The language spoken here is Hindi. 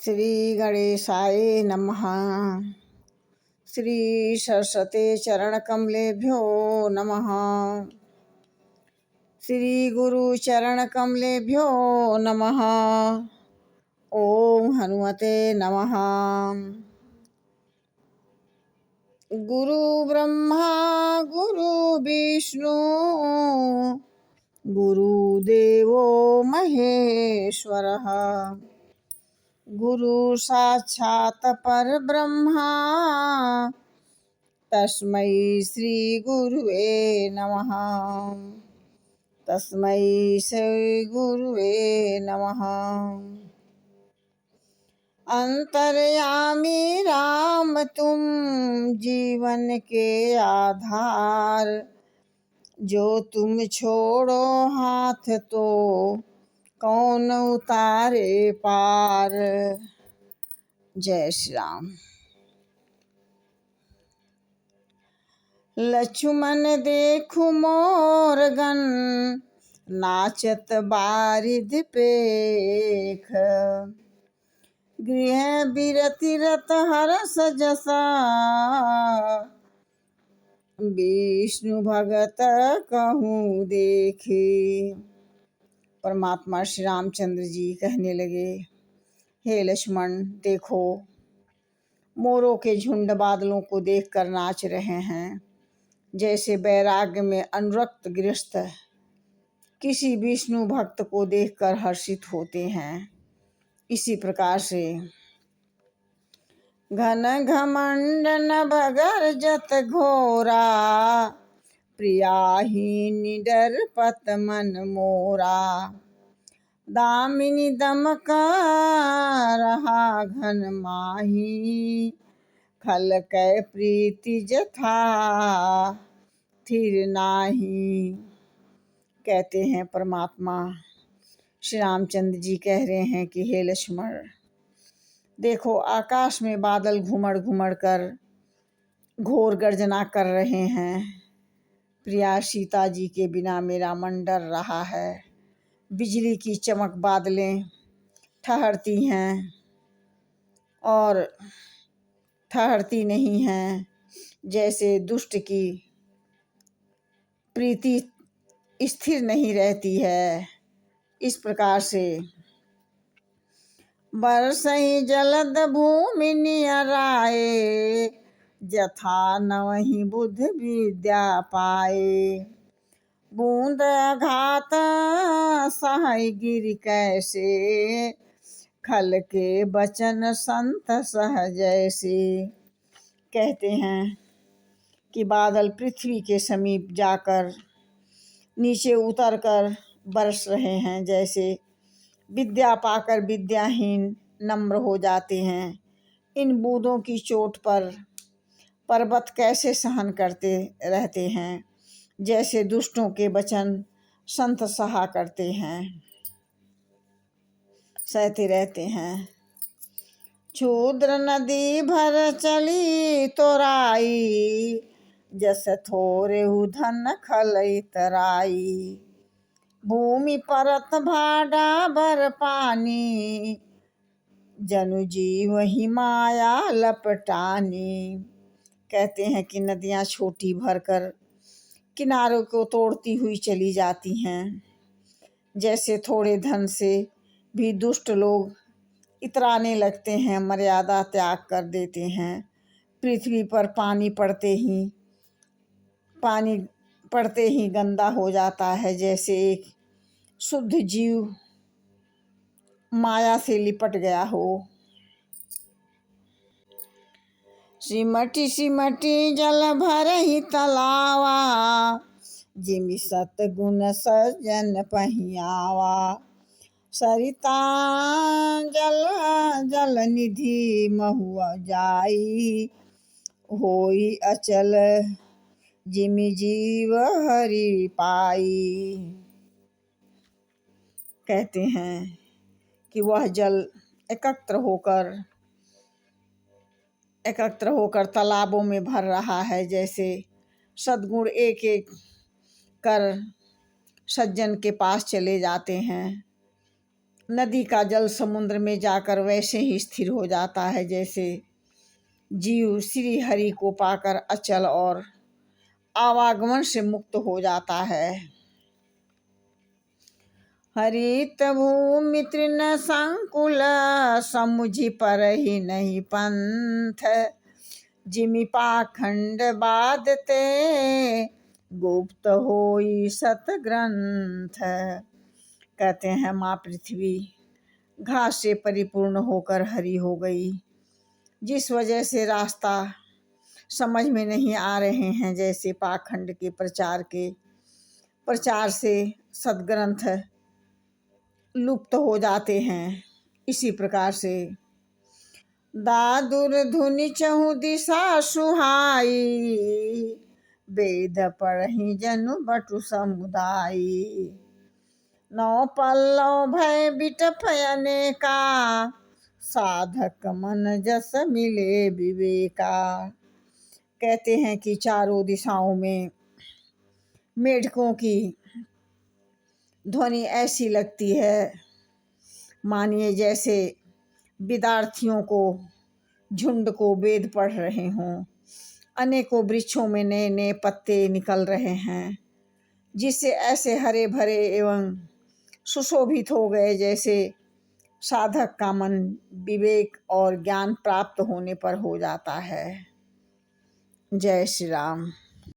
श्री गणेशाय नमः। श्री सरस्वती चरण कमलेभ्यो नमः। श्री गुरु चरण कमलेभ्यो नमः। ओम हनुमते नमः। गुरु ब्रह्मा गुरु विष्णु गुरुदेवो महेश्वरः। गुरु साक्षात् परब्रह्मा तस्मै श्री गुरुवे नमः। तस्मै श्री गुरुवे नमः। अंतर्यामी राम तुम जीवन के आधार, जो तुम छोड़ो हाथ तो कौन उतारे पार। जय श्री राम। लक्ष्मण देखु मोरगन, नाचत बारिद पेख। गृह बिरति रत हरस जसा, विष्णु भगत कहूँ देखे। परमात्मा श्री रामचंद्र जी कहने लगे, हे लक्ष्मण देखो, मोरों के झुंड बादलों को देखकर नाच रहे हैं। जैसे वैराग्य में अनुरक्त गृहस्थ किसी विष्णु भक्त को देखकर हर्षित होते हैं, इसी प्रकार से घन घमंड नभ गर्जत घोरा, प्रियाही निडर पत मन मोरा। दामिनी दमका रहा घन माही, खल कै प्रीति जथा थिर नाही। कहते हैं परमात्मा श्री रामचंद्र जी कह रहे हैं कि हे लक्ष्मण देखो, आकाश में बादल घुमड़ घुमड़ कर घोर गर्जना कर रहे हैं। प्रिया सीता जी के बिना मेरा मन डर रहा है। बिजली की चमक बादलें ठहरती हैं और ठहरती नहीं हैं। जैसे दुष्ट की प्रीति स्थिर नहीं रहती है, इस प्रकार से बरसहि जलद भूमि नियराए, जथा नवहि बुध विद्या पाए। बूंद घात सहै गिरि कैसे, खल के बचन संत सह जैसे। कहते हैं कि बादल पृथ्वी के समीप जाकर नीचे उतरकर बरस रहे हैं। जैसे विद्या पाकर विद्याहीन नम्र हो जाते हैं, इन बूंदों की चोट पर पर्वत कैसे सहन करते रहते हैं। जैसे दुष्टों के वचन संत सहा करते हैं, सहते रहते हैं। क्षुद्र नदी भर चली तोराई, जस थोरे धन खलई तराई। भूमि परत भाडा भर पानी, जनु जीव ही माया लपटानी। कहते हैं कि नदियाँ छोटी भरकर किनारों को तोड़ती हुई चली जाती हैं। जैसे थोड़े धन से भी दुष्ट लोग इतराने लगते हैं, मर्यादा त्याग कर देते हैं। पृथ्वी पर पानी पड़ते ही गंदा हो जाता है। जैसे एक शुद्ध जीव माया से लिपट गया हो। सिमटी सिमटी जल भरहि तलावा, जिमि सतगुण सज्जन पहियावा। सरिता जल जल निधि महुआ जाई, होई अचल जिमि जीव हरि पाई। कहते हैं कि वह जल एकत्र होकर तालाबों में भर रहा है। जैसे सद्गुण एक एक कर सज्जन के पास चले जाते हैं नदी का जल समुद्र में जाकर वैसे ही स्थिर हो जाता है जैसे जीव श्री हरि को पाकर अचल और आवागमन से मुक्त हो जाता है। हरित भूमि तृण संकुल, समुझि पर ही नहीं पंथ। जिमि पाखंड बाधते, गुप्त होई सत ग्रंथ। कहते हैं माँ पृथ्वी घास से परिपूर्ण होकर हरी हो गई, जिस वजह से रास्ता समझ में नहीं आ रहे हैं, जैसे पाखंड के प्रचार से सदग्रंथ लुप्त हो जाते हैं। इसी प्रकार से दादुर धुनि चहु दिशा सुहाई, वेद पढ़हि जनु बटु समुदायी। नौ पल्लव भय बिटप अनेका, साधक मन जस मिले विवेका। कहते हैं कि चारों दिशाओं में मेढकों की ध्वनि ऐसी लगती है मानिए जैसे विद्यार्थियों को झुंड को वेद पढ़ रहे हों। अनेकों वृक्षों में नए नए पत्ते निकल रहे हैं, जिससे ऐसे हरे भरे एवं सुशोभित हो गए जैसे साधक का मन विवेक और ज्ञान प्राप्त होने पर हो जाता है। जय श्री राम।